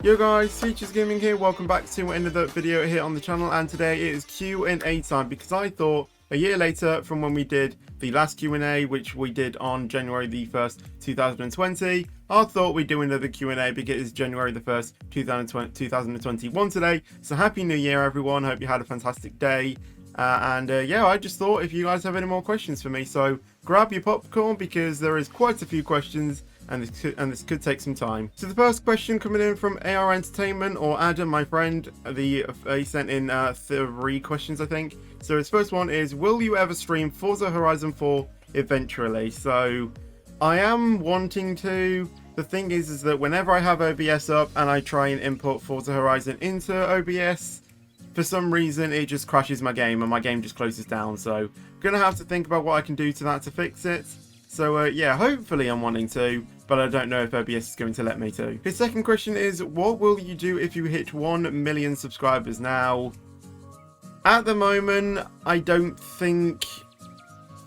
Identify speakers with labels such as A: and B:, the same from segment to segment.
A: Yo guys, Years Gaming here, welcome back to another video here on the channel, and today it is Q&A time because I thought a year later from when we did the last Q&A, which we did on January the 1st, 2020, I thought we'd do another Q&A because it's January the 1st, 2021 today. So happy new year everyone, hope you had a fantastic day. Yeah, I just thought if you guys have any more questions for me, so grab your popcorn because there is quite a few questions. And this could take some time. So the first question coming in from AR Entertainment, or Adam, my friend, he sent in 3 questions, I think. So his first one is, will you ever stream Forza Horizon 4 eventually? So I am wanting to. The thing is that whenever I have OBS up and I try and import Forza Horizon into OBS, for some reason it just crashes my game and my game just closes down. So I'm gonna have to think about what I can do to that to fix it. So yeah, hopefully I'm wanting to, but I don't know if OBS is going to let me to. His second question is, what will you do if you hit 1 million subscribers? Now, at the moment, I don't think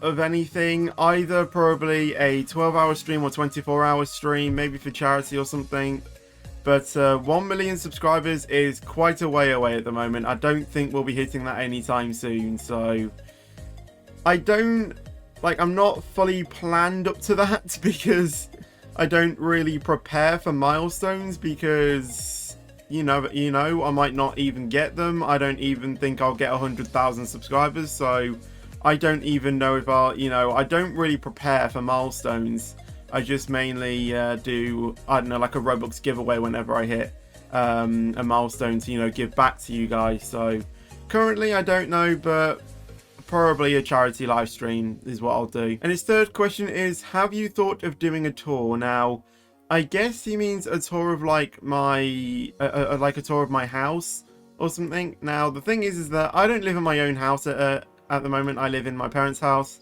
A: of anything. Either probably a 12-hour stream or 24-hour stream, maybe for charity or something. But 1 million subscribers is quite a way away at the moment. I don't think we'll be hitting that anytime soon. So I'm not fully planned up to that because I don't really prepare for milestones because, you know, I might not even get them. I don't even think I'll get 100,000 subscribers. So I don't even know if I don't really prepare for milestones. I just mainly do, I don't know, like a Roblox giveaway whenever I hit a milestone to, give back to you guys. So currently I don't know, but probably a charity live stream is what I'll do. And his third question is, have you thought of doing a tour? Now, I guess he means a tour of like a tour of my house or something. Now, the thing is that I don't live in my own house at the moment. I live in my parents' house.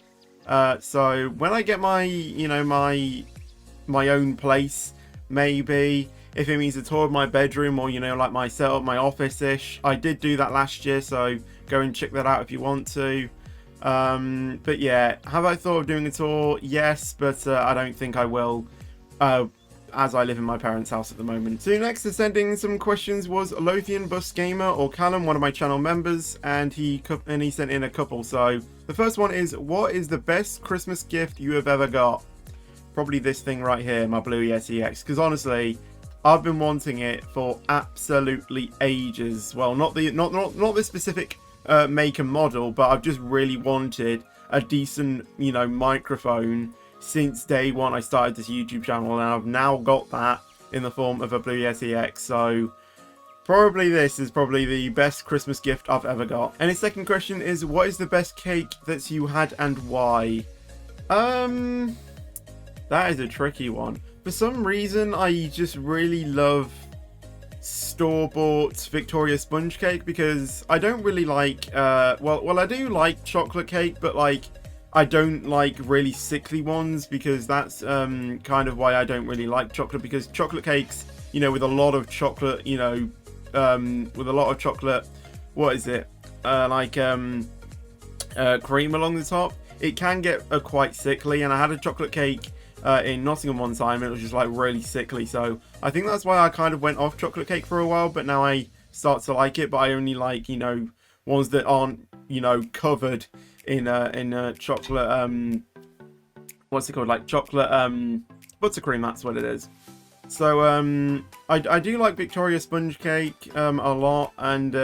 A: So when I get my, my own place, maybe if it means a tour of my bedroom or, like my setup, my office-ish. I did do that last year, so go and check that out if you want to. But yeah, have I thought of doing a tour? Yes, but I don't think I will, as I live in my parents' house at the moment. So next is sending some questions was Lothian Bus Gamer, or Callum, one of my channel members, and he sent in a couple. So the first one is, what is the best Christmas gift you have ever got? Probably this thing right here, my Blue Yeti X, because honestly, I've been wanting it for absolutely ages. Well, not the specific make and model, but I've just really wanted a decent, microphone since day one I started this YouTube channel, and I've now got that in the form of a Blue Yeti X. So probably this is probably the best Christmas gift I've ever got. And his second question is, what is the best cake that you had and why? That is a tricky one. For some reason, I just really love store-bought Victoria sponge cake because I don't really like, well, I do like chocolate cake, but like, I don't like really sickly ones because that's kind of why I don't really like chocolate, because chocolate cakes, with a lot of chocolate, what is it? Cream along the top, it can get quite sickly, and I had a chocolate cake in Nottingham one time, and it was just like really sickly. So I think that's why I kind of went off chocolate cake for a while, but now I start to like it. But I only like ones that aren't covered in chocolate, what's it called, like chocolate buttercream. That's what it is. So I do like Victoria sponge cake a lot, and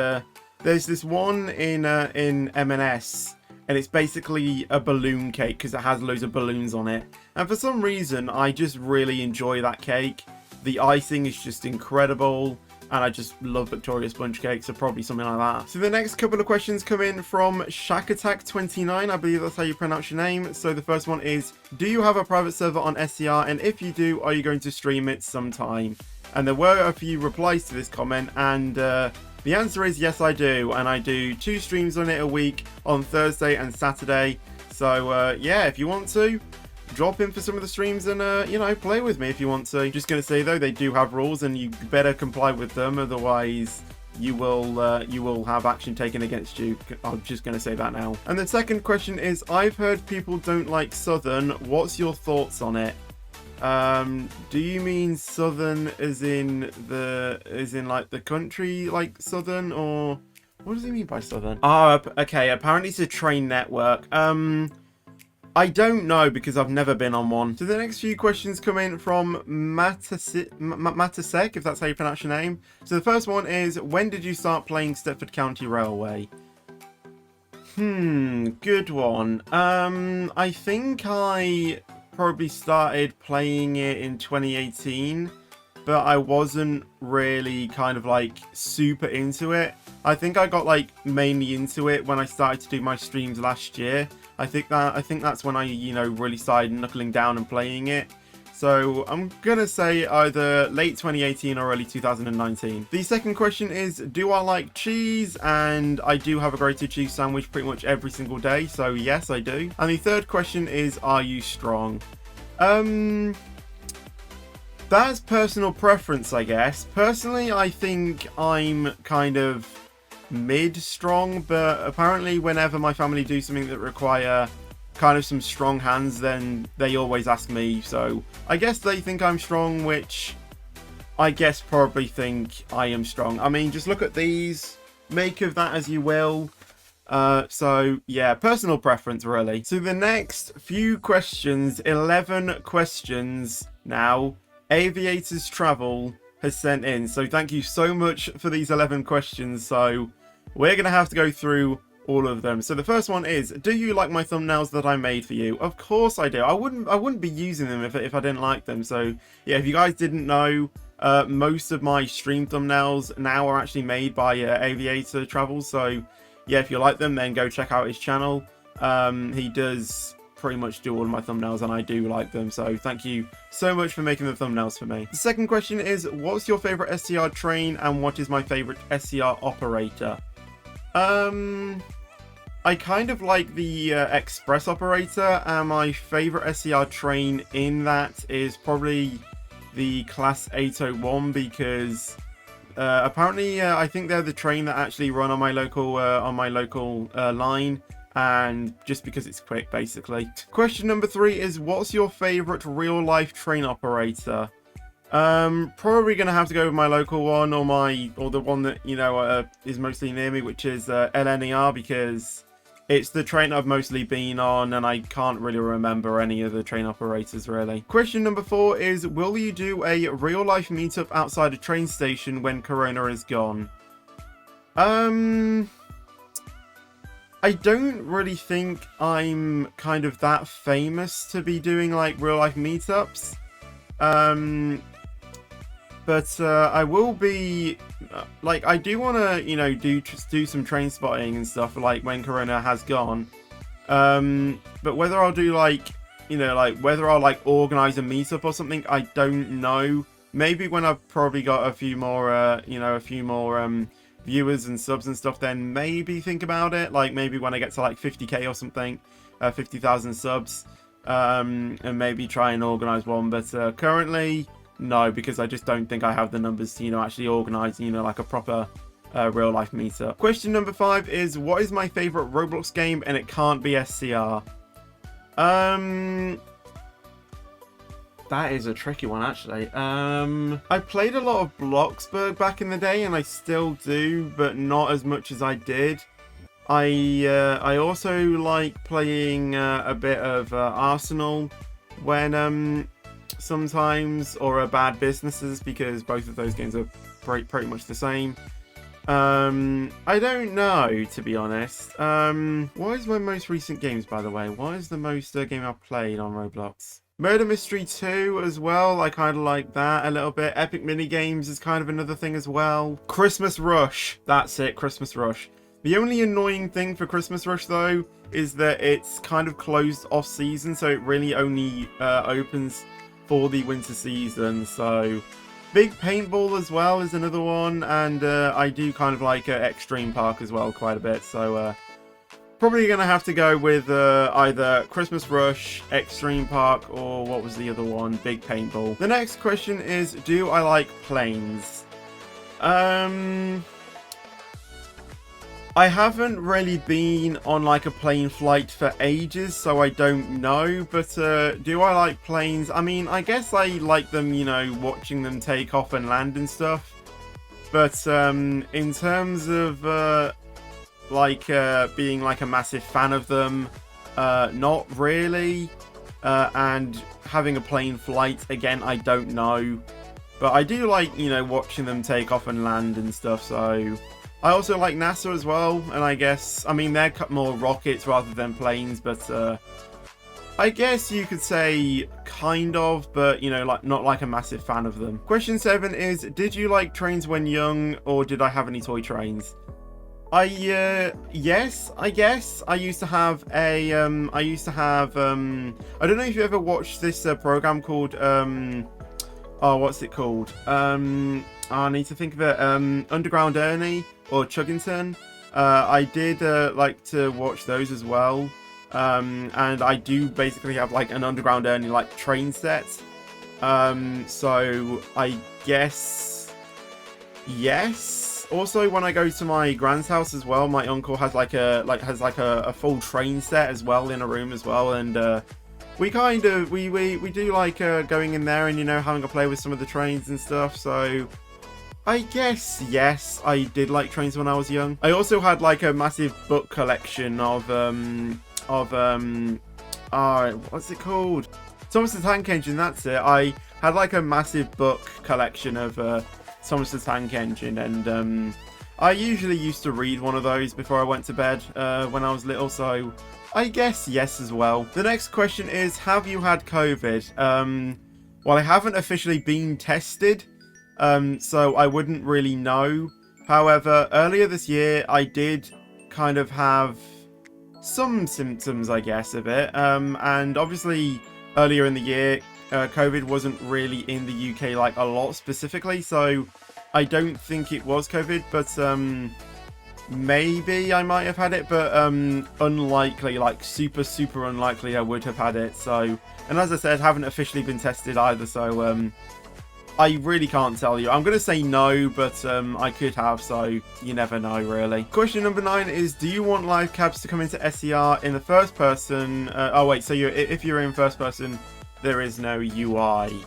A: there's this one in M&S. And it's basically a balloon cake because it has loads of balloons on it. And for some reason, I just really enjoy that cake. The icing is just incredible. And I just love Victoria sponge cake, so probably something like that. So the next couple of questions come in from ShackAttack29. I believe that's how you pronounce your name. So the first one is, do you have a private server on SCR? And if you do, are you going to stream it sometime? And there were a few replies to this comment, and the answer is yes, I do, and I do 2 streams on it a week on Thursday and Saturday. So yeah, if you want to, drop in for some of the streams and play with me if you want to. Just gonna say though, they do have rules and you better comply with them, otherwise you will have action taken against you. I'm just going to say that now. And the second question is, I've heard people don't like Southern. What's your thoughts on it? Do you mean Southern as in like the country, like Southern, or what does he mean by Southern? Oh, okay. Apparently it's a train network. I don't know because I've never been on one. So the next few questions come in from Matasek, if that's how you pronounce your name. So the first one is, when did you start playing Stepford County Railway? Good one. I think I probably started playing it in 2018, but I wasn't really kind of like super into it. I think I got like mainly into it when I started to do my streams last year. I think that's when I, you know, really started knuckling down and playing it. So I'm gonna say either late 2018 or early 2019. The second question is, do I like cheese? And I do have a grated cheese sandwich pretty much every single day, so yes, I do. And the third question is, are you strong? That's personal preference, I guess. Personally, I think I'm kind of mid-strong, but apparently whenever my family do something that require kind of some strong hands, then they always ask me. So I guess they think I'm strong, which I guess probably think I am strong. I mean, just look at these, make of that as you will. So yeah, personal preference really. So the next few questions, 11 questions now, Aviators Travel has sent in. So thank you so much for these 11 questions. So we're going to have to go through all of them. So the first one is, do you like my thumbnails that I made for you? Of course I do. I wouldn't be using them if I didn't like them. So yeah, if you guys didn't know, most of my stream thumbnails now are actually made by Aviator Travel. So yeah, if you like them, then go check out his channel. He does pretty much do all of my thumbnails and I do like them. So thank you so much for making the thumbnails for me. The second question is, what's your favorite SCR train and what is my favorite SCR operator? I kind of like the Express operator, and my favorite SCR train in that is probably the Class 801 because apparently I think they're the train that actually run on my local line, and just because it's quick basically. Question number 3 is, what's your favorite real life train operator? Probably gonna have to go with my local one, or the one that, you know, is mostly near me, which is LNER, because it's the train I've mostly been on and I can't really remember any of the train operators really. Question number 4 is, will you do a real life meetup outside a train station when Corona is gone? I don't really think I'm kind of that famous to be doing like real life meetups. But I will be, like, I do want to, you know, do some train spotting and stuff, like, when Corona has gone. But whether I'll do, like, you know, like, whether I'll, like, organize a meetup or something, I don't know. Maybe when I've probably got a few more, you know, viewers and subs and stuff, then maybe think about it. Like, maybe when I get to, like, 50k or something, 50,000 subs, and maybe try and organize one. But currently, no, because I just don't think I have the numbers to, you know, actually organize, you know, like a proper real life meetup. Question number 5 is, what is my favorite Roblox game? And it can't be SCR. That is a tricky one, actually. I played a lot of Bloxburg back in the day, and I still do, but not as much as I did. I also like playing a bit of Arsenal when sometimes, or Bad Businesses, because both of those games are pretty much the same. I don't know, to be honest. What is my most recent games, by the way? What is the most game I've played on Roblox? Murder Mystery 2 as well. I kind of like that a little bit. Epic Mini Games is kind of another thing as well. Christmas Rush. That's it, Christmas Rush. The only annoying thing for Christmas Rush, though, is that it's kind of closed off season, so it really only opens for the winter season. So Big Paintball as well is another one, and I do kind of like Extreme Park as well quite a bit. So probably gonna have to go with either Christmas Rush, Extreme Park, or what was the other one? Big Paintball. The next question is, do I like planes? I haven't really been on like a plane flight for ages, so I don't know, but do I like planes? I mean, I guess I like them, you know, watching them take off and land and stuff, but in terms of being like a massive fan of them, not really, and having a plane flight, again, I don't know, but I do like, you know, watching them take off and land and stuff, so... I also like NASA as well, and I guess, I mean, they're more rockets rather than planes, but I guess you could say kind of, but, you know, like not like a massive fan of them. Question 7 is, did you like trains when young, or did I have any toy trains? Yes, I guess. I used to have a, I don't know if you ever watched this program called, oh, what's it called? I need to think of it, Underground Ernie or Chuggington. I did like to watch those as well, and I do basically have like an Underground Ernie like train set, so I guess yes. Also, when I go to my grand's house as well, my uncle has like a full train set as well in a room as well, and we kind of we do like going in there and, you know, having a play with some of the trains and stuff, so I guess, yes, I did like trains when I was young. I also had like a massive book collection of what's it called? Thomas the Tank Engine, that's it. I had like a massive book collection of Thomas the Tank Engine, and I usually used to read one of those before I went to bed when I was little, so I guess yes as well. The next question is, have you had COVID? Well, I haven't officially been tested, so I wouldn't really know. However, earlier this year, I did kind of have some symptoms, I guess, of it. And obviously, earlier in the year, COVID wasn't really in the UK, like, a lot specifically. So, I don't think it was COVID, but maybe I might have had it. But unlikely, like, super, super unlikely I would have had it. So, and as I said, haven't officially been tested either. So, I really can't tell you. I'm going to say no, but I could have, so you never know, really. Question number 9 is, do you want live cabs to come into SCR in the first person? Oh, wait, so if you're in first person, there is no UI.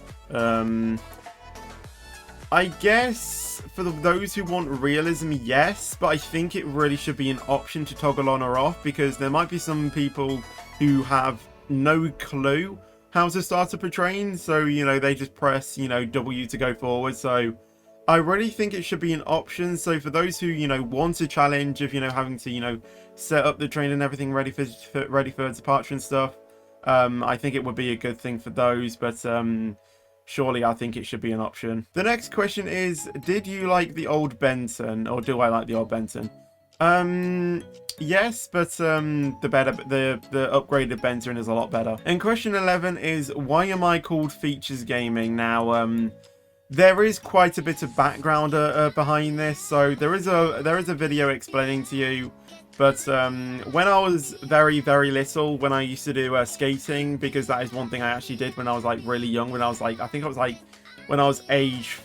A: I guess for those who want realism, yes, but I think it really should be an option to toggle on or off, because there might be some people who have no clue how to start up a train, so, you know, they just press, you know, W to go forward. So I really think it should be an option. So for those who, you know, want a challenge of, you know, having to, you know, set up the train and everything ready for departure and stuff, I think it would be a good thing for those, but surely I think it should be an option. The next question is, did you like the old Benton, or do I like the old Benton? Yes, but the upgraded Benton is a lot better. And question 11 is, why am I called Features Gaming? Now, there is quite a bit of background behind this, so there is a video explaining to you. But when I was very, very little, when I used to do skating, because that is one thing I actually did when I was like really young, when I was like, I think I was like, when I was age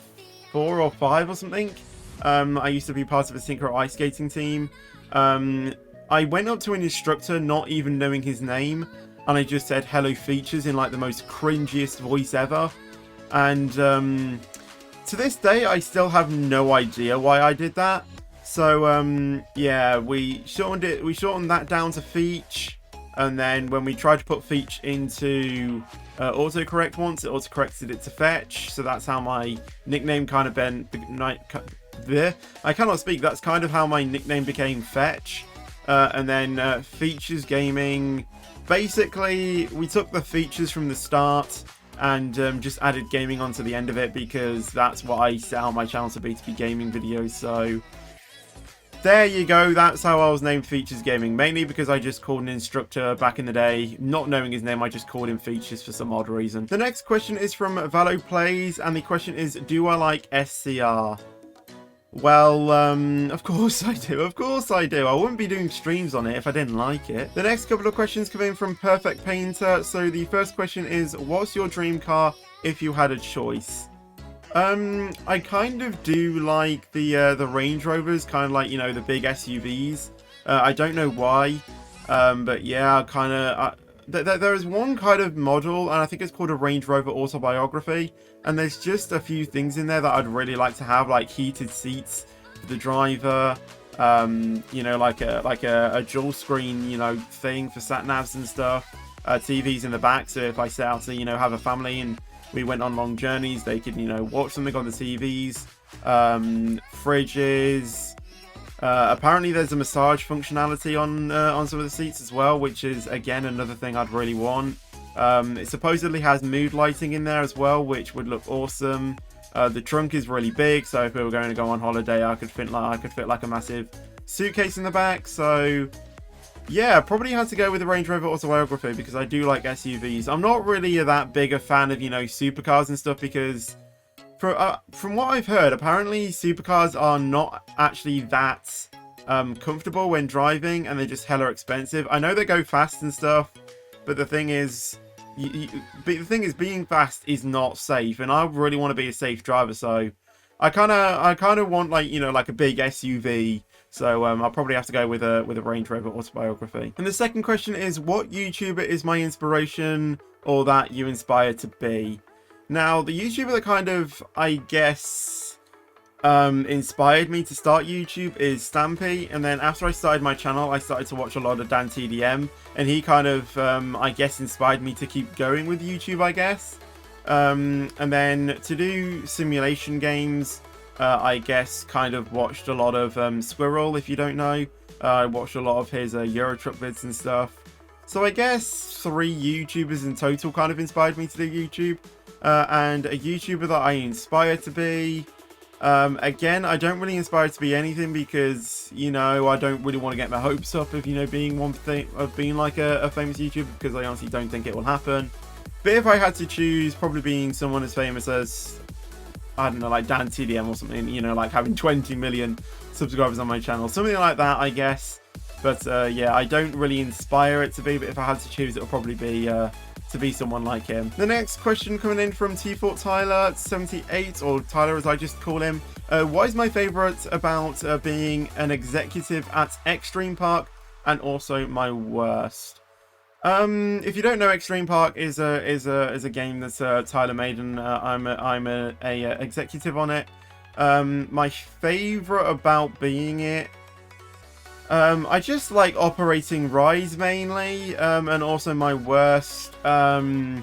A: 4 or 5 or something, I used to be part of a synchro ice skating team. I went up to an instructor not even knowing his name, and I just said hello Features in like the most cringiest voice ever, and to this day I still have no idea why I did that. So yeah, we shortened that down to Feach, and then when we tried to put Feach into autocorrect once, it autocorrected it to Fetch, so that's how my nickname kind of I cannot speak. That's kind of how my nickname became, Fetch. And then Features Gaming. Basically, we took the features from the start and just added gaming onto the end of it, because that's what I set out my channel to be gaming videos. So there you go. That's how I was named Features Gaming. Mainly because I just called an instructor back in the day, not knowing his name, I just called him Features for some odd reason. The next question is from Valo Plays, and the question is, do I like SCR? Well, of course I do. Of course I do. I wouldn't be doing streams on it if I didn't like it. The next couple of questions come in from Perfect Painter. So the first question is, what's your dream car if you had a choice? I kind of do like the Range Rovers, kind of like, you know, the big SUVs. I don't know why, but yeah, kind of. There is one kind of model, and I think it's called a Range Rover Autobiography, and there's just a few things in there that I'd really like to have, like heated seats for the driver, you know, like a dual screen, you know, thing for sat navs and stuff, TVs in the back, so if I set out to, you know, have a family and we went on long journeys, they could, you know, watch something on the TVs, fridges. Apparently there's a massage functionality on some of the seats as well, which is again another thing I'd really want. It supposedly has mood lighting in there as well, which would look awesome. The trunk is really big, so if we were going to go on holiday, I could fit like a massive suitcase in the back. So yeah, probably had to go with the Range Rover Autobiography because I do like SUVs. I'm not really that big a fan of, you know, supercars and stuff because from what I've heard, apparently supercars are not actually that comfortable when driving, and they're just hella expensive. I know they go fast and stuff, but the thing is, being fast is not safe, and I really want to be a safe driver. So I kind of want, like, you know, like a big SUV. So I'll probably have to go with a Range Rover Autobiography. And the second question is, what YouTuber is my inspiration or that you inspire to be? Now, the YouTuber that kind of, I guess, inspired me to start YouTube is Stampy, and then after I started my channel, I started to watch a lot of Dan TDM, and he kind of, I guess, inspired me to keep going with YouTube, I guess. And then to do simulation games, I guess, kind of watched a lot of Squirrel, if you don't know. I watched a lot of his Euro Truck vids and stuff. So I guess 3 YouTubers in total kind of inspired me to do YouTube. And a YouTuber that I inspire to be, again, I don't really inspire to be anything because, you know, I don't really want to get my hopes up of, you know, being being like a famous YouTuber, because I honestly don't think it will happen. But if I had to choose, probably being someone as famous as, I don't know, like Dan TDM or something, you know, like having 20 million subscribers on my channel, something like that, I guess. But yeah, I don't really inspire it to be, but if I had to choose, it would probably be to be someone like him. The next question coming in from T-Fort Tyler 78, or Tyler as I just call him. What is my favourite about being an executive at Extreme Park, and also my worst? If you don't know, Extreme Park is a game that Tyler made, and I'm a executive on it. My favourite about being it, I just like operating rides mainly, and also my worst, I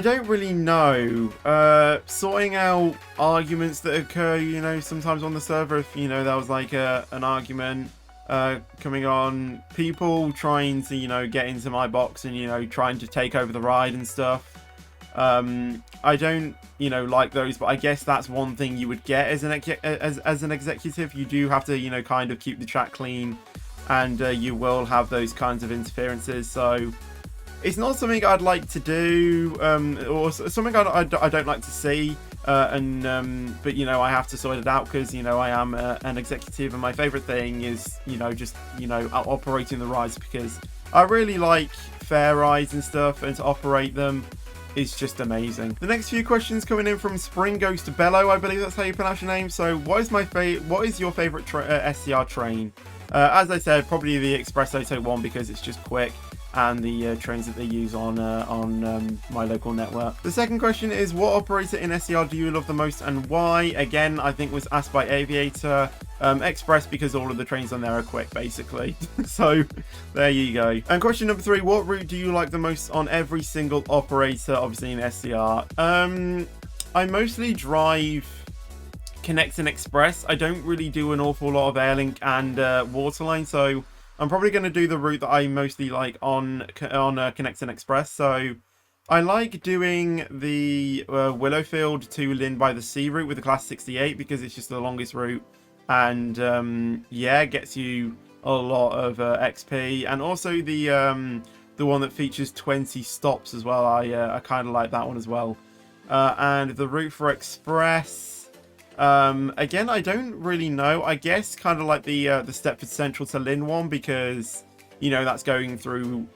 A: don't really know, sorting out arguments that occur, you know, sometimes on the server. If, you know, there was like an argument coming on, people trying to, you know, get into my box and, you know, trying to take over the ride and stuff. I don't, you know, like those, but I guess that's one thing you would get as an executive. You do have to, you know, kind of keep the track clean, and you will have those kinds of interferences. So it's not something I'd like to do, or something I don't like to see. But you know, I have to sort it out because, you know, I am an executive, and my favorite thing is, you know, just, you know, operating the rides, because I really like fair rides and stuff, and to operate them is just amazing. The next few questions coming in from Spring Ghost Bello, I believe that's how you pronounce your name. So what is your favorite SCR train? As I said, probably the Express Auto one, because it's just quick, and the trains that they use on my local network. The second question is, what operator in SCR do you love the most, and why? Again, I think was asked by Aviator. Express, because all of the trains on there are quick, basically. So there you go. And question number 3, what route do you like the most on every single operator, obviously in SCR? I mostly drive Connect and Express. I don't really do an awful lot of Airlink and Waterline, so I'm probably going to do the route that I mostly like on Connect and Express. So I like doing the Willowfield to Lynn by the Sea route with the Class 68, because it's just the longest route, and yeah, gets you a lot of XP, and also the one that features 20 stops as well. I kind of like that one as well. And the route for Express, again, I don't really know. I guess kind of like the Stepford Central to Lynn one, because, you know, that's going through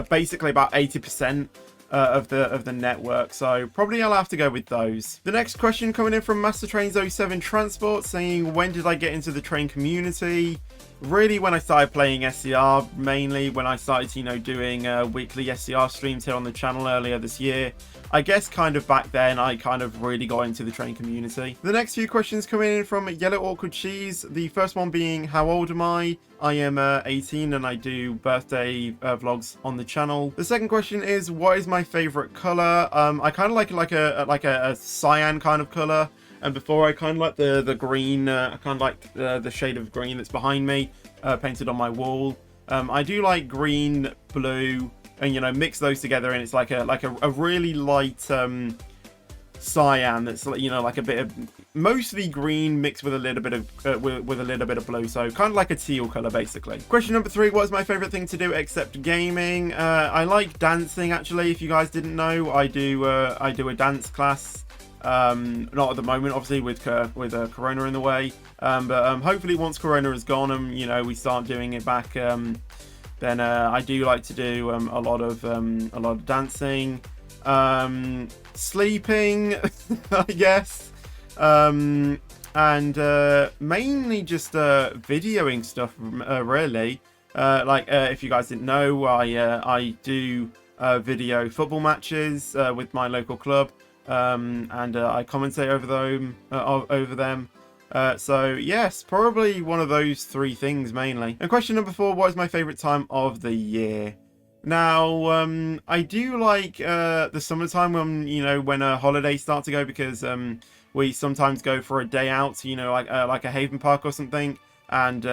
A: basically about 80% of the network, so probably I'll have to go with those. The next question coming in from Master Trains 07 Transport, saying, when did I get into the train community? Really, when I started playing SCR, mainly when I started, you know, doing weekly SCR streams here on the channel earlier this year. I guess kind of back then I kind of really got into the train community. The next few questions coming in from Yellow Awkward Cheese. The first one being, how old am I? I am 18 and I do birthday vlogs on the channel. The second question is, what is my favorite color? I kind of like a cyan kind of color. And before, I kind of like the green, I kind of like the shade of green that's behind me, painted on my wall. I do like green, blue, and, you know, mix those together, and it's like a really light cyan that's, you know, like a bit of mostly green mixed with a little bit of with a little bit of blue, so kind of like a teal color basically. Question number 3: what is my favorite thing to do except gaming? I like dancing, actually. If you guys didn't know, I do a dance class. Not at the moment, obviously, with Corona in the way, but hopefully once Corona is gone and, you know, we start doing it back, then I do like to do a lot of dancing, sleeping, I guess, and mainly just videoing stuff, really. If you guys didn't know, I do video football matches with my local club. And I commentate over them. So yes, probably one of those 3 things mainly. And question number 4: what is my favorite time of the year? Now, I do like the summertime, when holidays start to go, because we sometimes go for a day out, you know, like a Haven Park or something. And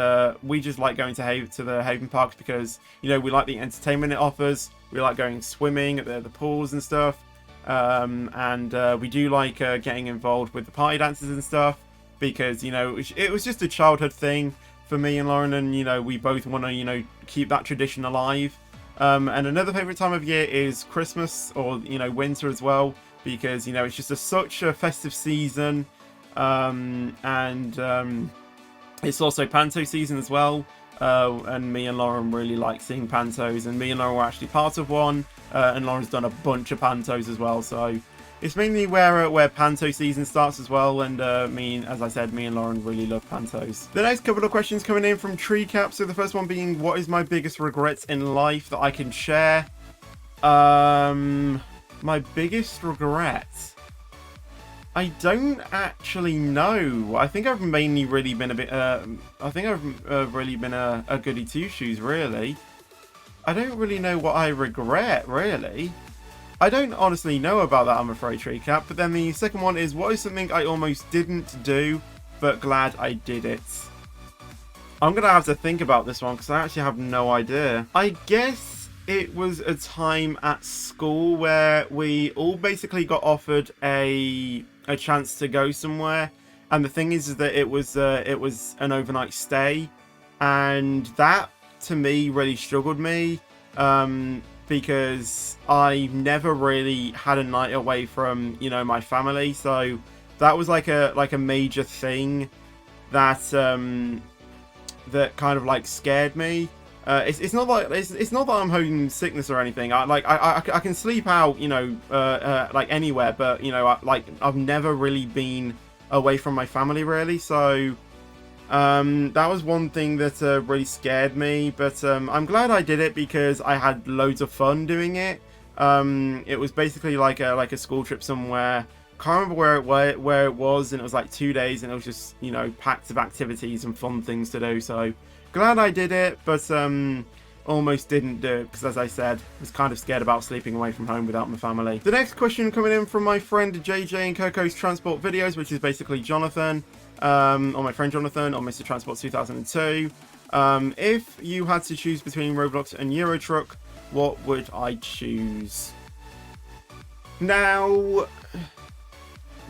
A: we just like going to the Haven Parks because, you know, we like the entertainment it offers. We like going swimming at the pools and stuff. We do like getting involved with the party dances and stuff, because, you know, it was just a childhood thing for me and Lauren, and, you know, we both want to, you know, keep that tradition alive. And another favorite time of year is Christmas, or, you know, winter as well, because, you know, it's just such a festive season. It's also Panto season as well. And me and Lauren really like seeing Pantos, and me and Lauren were actually part of one, and Lauren's done a bunch of Pantos as well, so it's mainly where Panto season starts as well, and as I said, me and Lauren really love Pantos. The next couple of questions coming in from Treecap. So the first one being, what is my biggest regrets in life that I can share? My biggest regret? I don't actually know. I think I've mainly really been a bit, really been a goody two-shoes, really. I don't really know what I regret, really. I don't honestly know about that, I'm afraid, Treecap. But then the second one is, what is something I almost didn't do, but glad I did it? I'm going to have to think about this one, because I actually have no idea. I guess it was a time at school where we all basically got offered a chance to go somewhere, and the thing is that it was an overnight stay, and that to me really struggled me, because I never really had a night away from, you know, my family, so that was like a major thing that that kind of like scared me. It's not that I'm home sickness or anything. I can sleep out, you know, like anywhere, but, you know, I've never really been away from my family, really. So that was one thing that really scared me. But I'm glad I did it, because I had loads of fun doing it. It was basically like a school trip somewhere. Can't remember where it was, and it was like 2 days, and it was just, you know, packed of activities and fun things to do. So glad I did it, but almost didn't do it, because, as I said, I was kind of scared about sleeping away from home without my family. The next question coming in from my friend JJ and Coco's Transport Videos, which is basically Jonathan, or my friend Jonathan, or Mr. Transport 2002. If you had to choose between Roblox and Euro Truck, what would I choose? Now,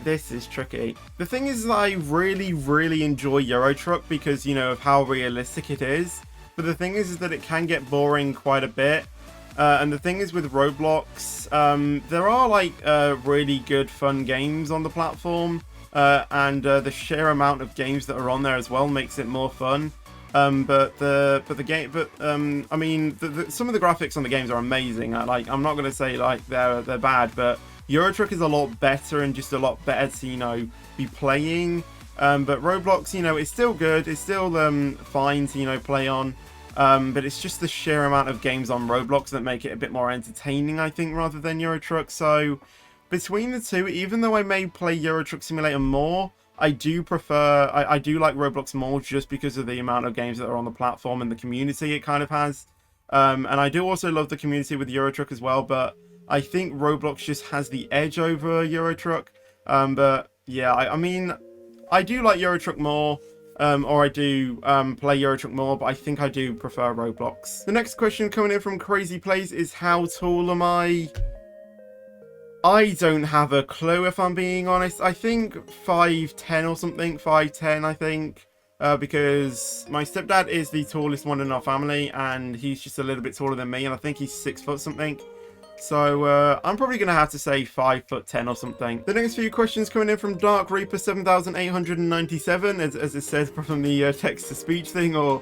A: this is tricky. The thing is that I really, really enjoy Euro Truck because, you know, of how realistic it is. But the thing is that it can get boring quite a bit. And the thing is with Roblox, there are like really good fun games on the platform. And the sheer amount of games that are on there as well makes it more fun. I mean, some of the graphics on the games are amazing. Like, I'm not gonna say like they're bad, but Euro Truck is a lot better and just a lot better to, you know, be playing. But Roblox, you know, it's still good. It's still fine to, you know, play on. But it's just the sheer amount of games on Roblox that make it a bit more entertaining, I think, rather than Euro Truck. So between the two, even though I may play Euro Truck Simulator more, I do prefer, I do like Roblox more just because of the amount of games that are on the platform and the community it kind of has. And I do also love the community with Euro Truck as well, but I think Roblox just has the edge over Euro Truck. But yeah, I mean, I do like Euro Truck more, or I do play Euro Truck more, but I think I do prefer Roblox. The next question coming in from Crazy Plays is, how tall am I? I don't have a clue, if I'm being honest. I think 5'10" or something, 5'10", I think. Because my stepdad is the tallest one in our family, and he's just a little bit taller than me, and I think he's 6 foot something. So I'm probably going to have to say 5'10" or something. The next few questions coming in from Dark Reaper 7897, as it says from the text-to-speech thing, or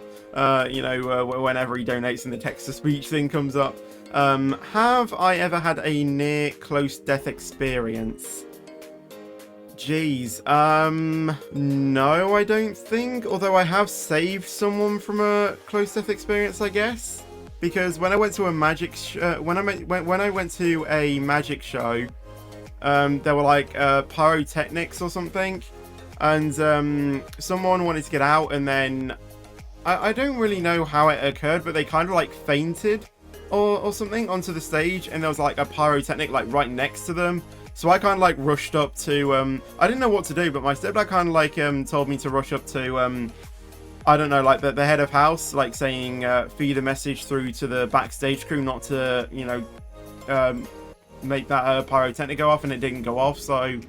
A: you know, whenever he donates and the text-to-speech thing comes up. Have I ever had a near close death experience? Jeez, no, I don't think. Although I have saved someone from a close death experience, I guess. Because when I went to a magic when I went to a magic show, there were like pyrotechnics or something, and someone wanted to get out, and then I don't really know how it occurred, but they kind of like fainted or something onto the stage, and there was like a pyrotechnic like right next to them. So I kind of like rushed up to I didn't know what to do, but my stepdad kind of like told me to rush up to I don't know, like the head of house, like saying feed a message through to the backstage crew not to, you know, make that pyrotechnic go off, and it didn't go off. So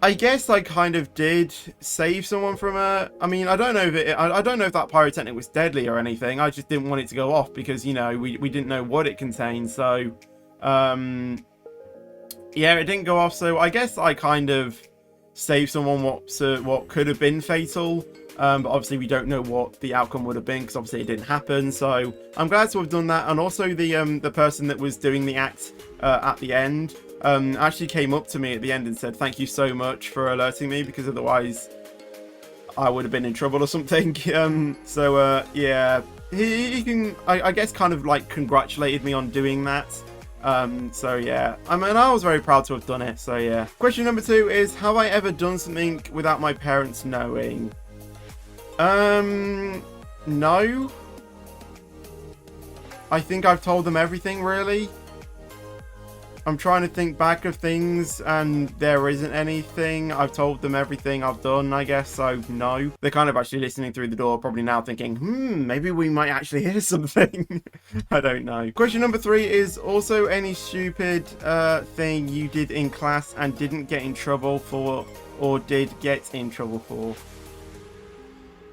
A: I guess I kind of did save someone from a. I mean, I don't know if I don't know if that pyrotechnic was deadly or anything. I just didn't want it to go off because, you know, we didn't know what it contained. So yeah, it didn't go off. So I guess I kind of saved someone what could have been fatal. But obviously we don't know what the outcome would have been, because obviously it didn't happen. So I'm glad to have done that. And also the person that was doing the act at the end actually came up to me at the end and said, thank you so much for alerting me, because otherwise I would have been in trouble or something. Yeah, he can, I guess, kind of like congratulated me on doing that. So yeah, I mean, I was very proud to have done it. So yeah. Question number 2 is, have I ever done something without my parents knowing? No. I think I've told them everything, really. I'm trying to think back of things, and there isn't anything. I've told them everything I've done, I guess, so no. They're kind of actually listening through the door, probably now thinking, maybe we might actually hear something. I don't know. Question number 3 is, also any stupid thing you did in class and didn't get in trouble for, or did get in trouble for?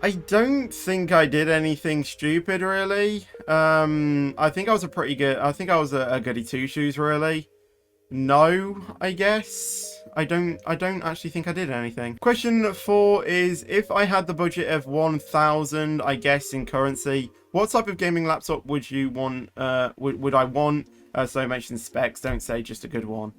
A: I don't think I did anything stupid, really. I think I was a goody two-shoes, really. No, I guess. I don't actually think I did anything. Question 4 is, if I had the budget of 1,000, I guess, in currency, what type of gaming laptop would you want, would I want? So mention specs, don't say just a good one.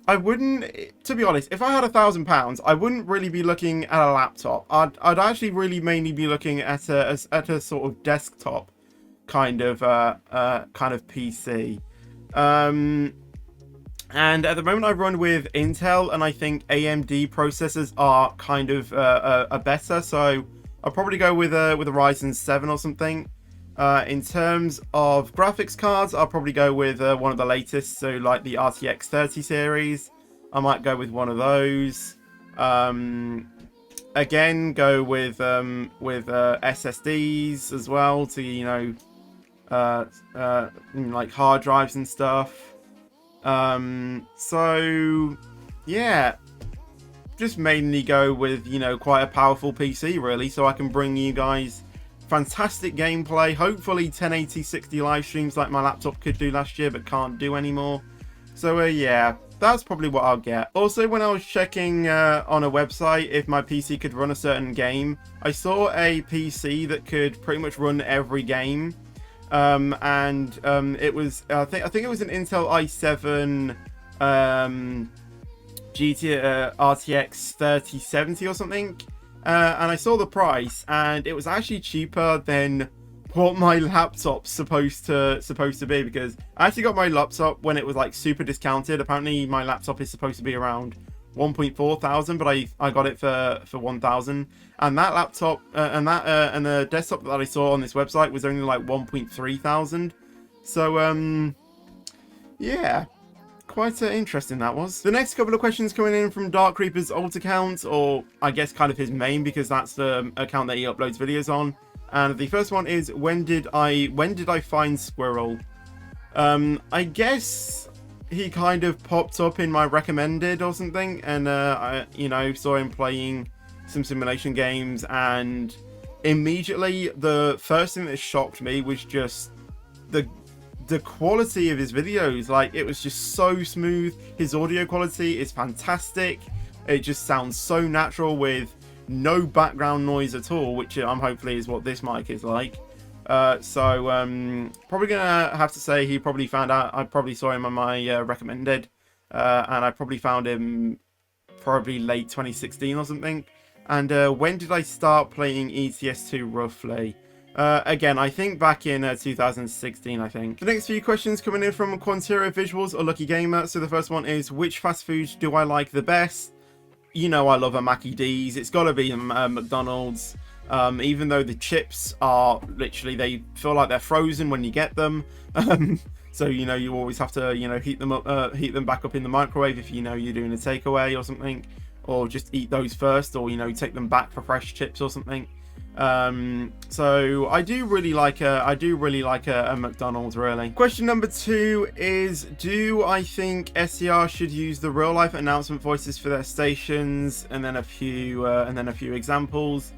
A: I wouldn't, to be honest, if I had £1,000, I wouldn't really be looking at a laptop. I'd actually really mainly be looking at a sort of desktop kind of PC. And at the moment I run with Intel, and I think AMD processors are kind of better. So I'll probably go with a Ryzen 7 or something. In terms of graphics cards, I'll probably go with one of the latest, so like the RTX 30 series. I might go with one of those. Again, go with SSDs as well to, you know, like hard drives and stuff. So yeah, just mainly go with, you know, quite a powerful PC, really, so I can bring you guys fantastic gameplay, hopefully 1080 60 live streams like my laptop could do last year but can't do anymore. So yeah, that's probably what I'll get. Also, when I was checking on a website if my PC could run a certain game, I saw a PC that could pretty much run every game. It was I think it was an Intel i7 RTX 3070 or something. And I saw the price, and it was actually cheaper than what my laptop's supposed to be, because I actually got my laptop when it was like super discounted. Apparently my laptop is supposed to be around 1.4 thousand, but I got it for 1,000, and that laptop and the desktop that I saw on this website was only like 1.3 thousand. So yeah, quite interesting that was. The next couple of questions coming in from Dark Creeper's alt account, or I guess kind of his main, because that's the account that he uploads videos on. And the first one is, when did I find Squirrel? I guess he kind of popped up in my recommended or something, and I saw him playing some simulation games, and immediately the first thing that shocked me was just the quality of his videos. Like, it was just so smooth. His audio quality is fantastic. It just sounds so natural with no background noise at all, which hopefully is what this mic is like. Probably gonna have to say he probably found out. I probably saw him on my recommended, and I probably found him probably late 2016 or something. And when did I start playing ETS2 roughly? Again, I think back in 2016, I think. The next few questions coming in from Quantira Visuals or Lucky Gamer. So the first one is, which fast food do I like the best? You know I love a Mackie D's. It's got to be McDonald's. Even though the chips are literally, they feel like they're frozen when you get them. So, you always have to, heat them back up in the microwave if you're doing a takeaway or something. Or just eat those first, or, take them back for fresh chips or something. So I do really like a McDonald's, really. Question number 2 is, do I think SCR should use the real life announcement voices for their stations? And then a few examples.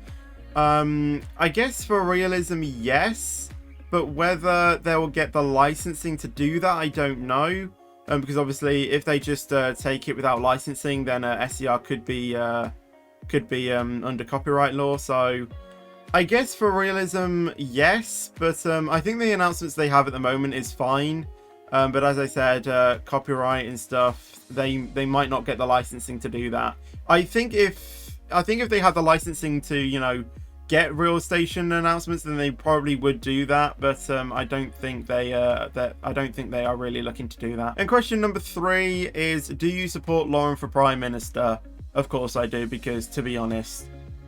A: I guess for realism, yes, but whether they will get the licensing to do that, I don't know. Because obviously if they just take it without licensing, then SCR could be under copyright law. So I guess for realism, yes, but I think the announcements they have at the moment is fine. But as I said, copyright and stuff, they might not get the licensing to do that. I think if they had the licensing to, get real station announcements, then they probably would do that. But I don't think they are really looking to do that. And question number 3 is, do you support Lauren for Prime Minister? Of course I do, because to be honest,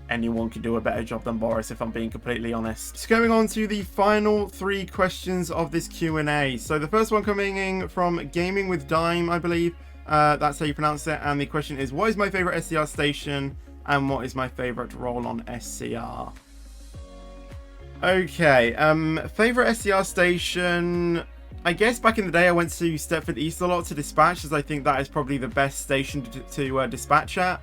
A: anyone could do a better job than Boris, if I'm being completely honest. So going on to the final 3 questions of this Q&A. So the first one coming in from Gaming with Dime, I believe. That's how you pronounce it. And the question is, what is my favorite SCR station? And what is my favorite role on SCR? Okay, favorite SCR station. I guess back in the day I went to Stepford East a lot to dispatch, as I think that is probably the best station to dispatch at.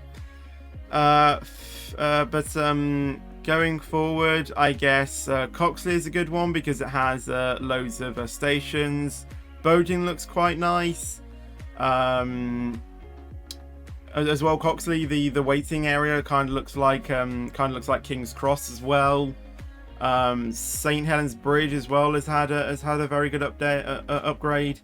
A: Going forward, I guess Coxley is a good one because it has loads of stations. Boding looks quite nice. As well, Coxley, the waiting area kind of looks like King's Cross as well. St Helens Bridge as well has had a very good upgrade.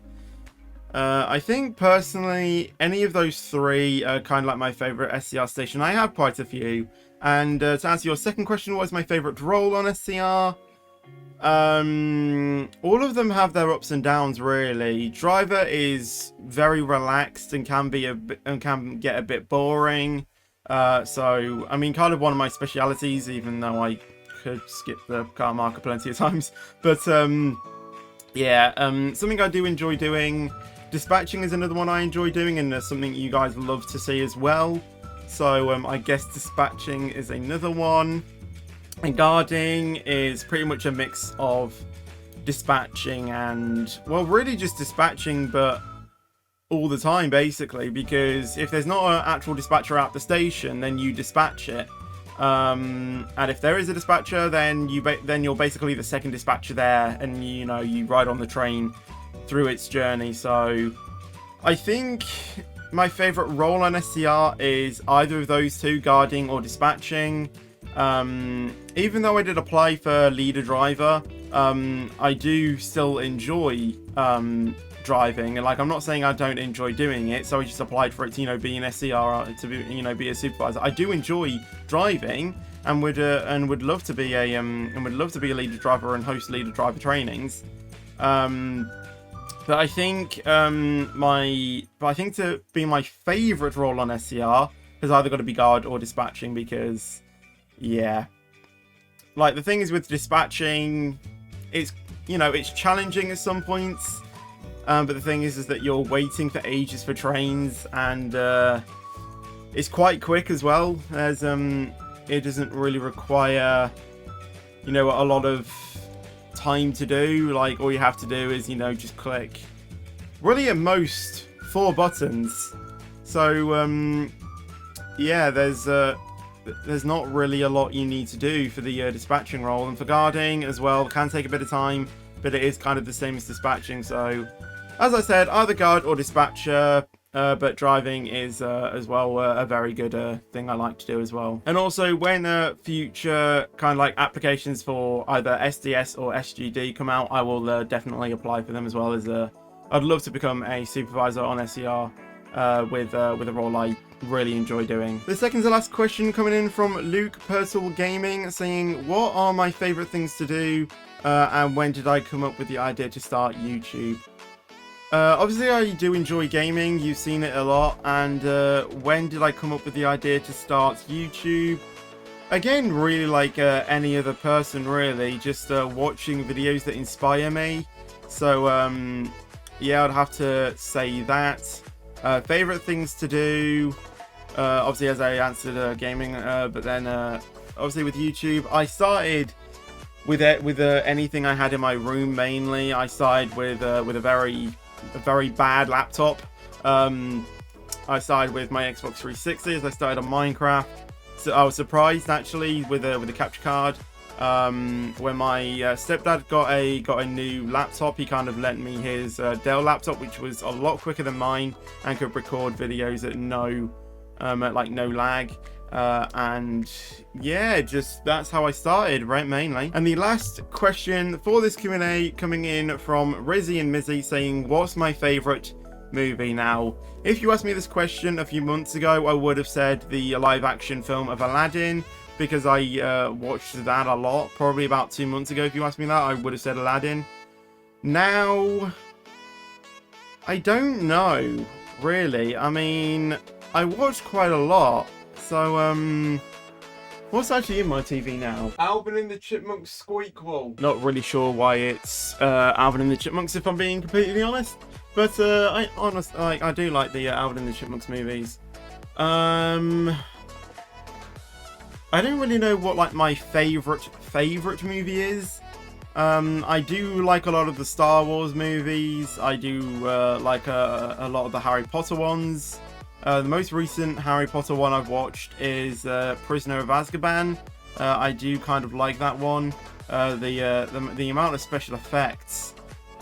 A: I think personally, any of those 3 are kind of like my favorite SCR station. I have quite a few. And to answer your second question, what is my favorite role on SCR? All of them have their ups and downs, really. Driver is very relaxed and can get a bit boring. So I mean, kind of one of my specialities, even though I could skip the car marker plenty of times. But yeah, something I do enjoy doing. Dispatching is another one I enjoy doing, and something you guys love to see as well. So I guess dispatching is another one. And guarding is pretty much a mix of dispatching and, well, really just dispatching, but all the time, basically, because if there's not an actual dispatcher at the station, then you dispatch it. And if there is a dispatcher, then you're basically the second dispatcher there, and you ride on the train through its journey. So I think my favorite role on SCR is either of those two, guarding or dispatching. Even though I did apply for leader driver, I do still enjoy driving. And like, I'm not saying I don't enjoy doing it, so I just applied for it to, you know, be an SCR, to be, you know, be a supervisor. I do enjoy driving, and would love to be a leader driver and host leader driver trainings. But I think to be my favorite role on SCR has either got to be guard or dispatching, because yeah, like the thing is with dispatching, it's, you know, it's challenging at some points, but the thing is that you're waiting for ages for trains, and it's quite quick as well, as it doesn't really require, you know, a lot of time to do. Like, all you have to do is, you know, just click really at most 4 buttons. So yeah, there's not really a lot you need to do for the dispatching role. And for guarding as well, it can take a bit of time, but it is kind of the same as dispatching. So as I said, either guard or dispatcher, but driving is as well a very good thing I like to do as well. And also, when future kind of like applications for either SDS or SGD come out, I will definitely apply for them as well, as I'd love to become a supervisor on SCR with a role I really enjoy doing. The second to last question coming in from Luke Purcell Gaming, saying, what are my favorite things to do, and when did I come up with the idea to start YouTube? Obviously, I do enjoy gaming. You've seen it a lot. And when did I come up with the idea to start YouTube? Again, really like any other person, really. Just watching videos that inspire me. So, yeah, I'd have to say that. Favorite things to do? Obviously, as I answered, gaming. But then, obviously, with YouTube, I started with anything I had in my room, mainly. I started with a very bad laptop. I started with my Xbox 360 as I started on Minecraft. So I was surprised actually with a capture card. When my stepdad got a new laptop, he kind of lent me his Dell laptop, which was a lot quicker than mine and could record videos at no lag. And yeah, just that's how I started, right, mainly. And the last question for this Q&A coming in from Rizzy and Mizzy, saying, what's my favorite movie? Now, if you asked me this question a few months ago, I would have said the live action film of Aladdin, because I watched that a lot. Probably about 2 months ago, if you asked me that, I would have said Aladdin. Now, I don't know, really. I mean, I watched quite a lot. So, what's actually in my TV now? Alvin and the Chipmunks Squeakquel. Not really sure why it's Alvin and the Chipmunks, if I'm being completely honest. But I do like the Alvin and the Chipmunks movies. I don't really know what like my favorite movie is. I do like a lot of the Star Wars movies. I do like a lot of the Harry Potter ones. The most recent Harry Potter one I've watched is Prisoner of Azkaban. I do kind of like that one. The amount of special effects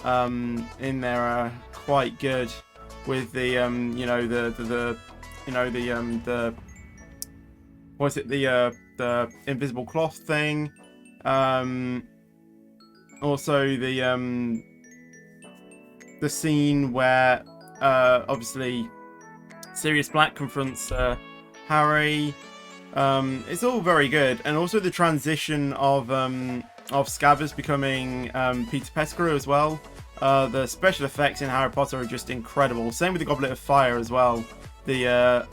A: in there are quite good, with the what's it, the invisible cloth thing. Also the scene where obviously Sirius Black confronts Harry. It's all very good, and also the transition of Scabbers becoming Peter Pettigrew as well. The special effects in Harry Potter are just incredible. Same with the Goblet of Fire as well. The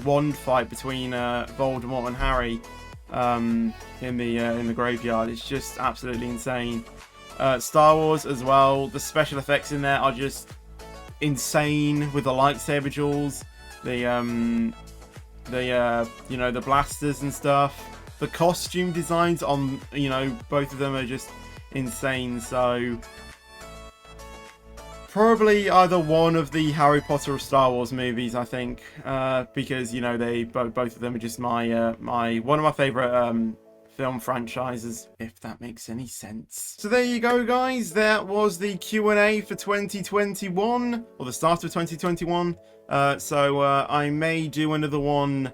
A: wand fight between Voldemort and Harry in the graveyard. It's just absolutely insane. Star Wars as well. The special effects in there are just insane, with the lightsaber duels, the blasters and stuff. The costume designs on both of them are just insane. So probably either one of the Harry Potter or Star Wars movies, I think, because they both of them are just my one of my film franchises, if that makes any sense. So there you go, guys. That was the Q&A for 2021, or the start of 2021. I may do another one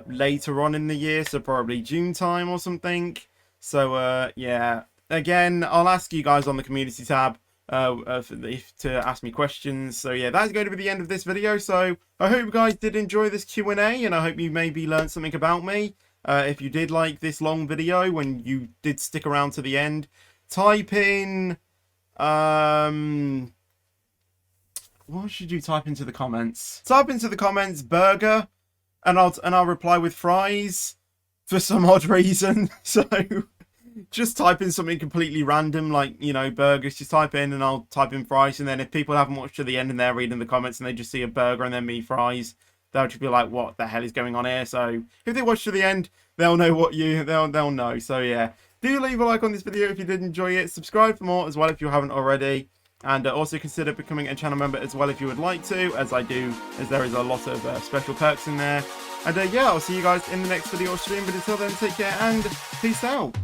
A: later on in the year, so probably June time or something. So yeah, again, I'll ask you guys on the community tab to ask me questions. So yeah, that's going to be the end of this video. So I hope you guys did enjoy this Q&A, and I hope you maybe learned something about me. If you did like this long video, when you did stick around to the end, type in what should you type into the comments? Type into the comments burger, and I'll reply with fries for some odd reason. So just type in something completely random, like, you know, burgers. Just type in, and I'll type in fries. And then if people haven't watched to the end and they're reading the comments and they just see a burger and then me fries, they'll just be like, what the hell is going on here? So if they watch to the end, they'll know they'll know. So yeah, do leave a like on this video if you did enjoy it. Subscribe for more as well if you haven't already. And also consider becoming a channel member as well if you would like to, as there is a lot of special perks in there. And yeah, I'll see you guys in the next video or stream. But until then, take care and peace out.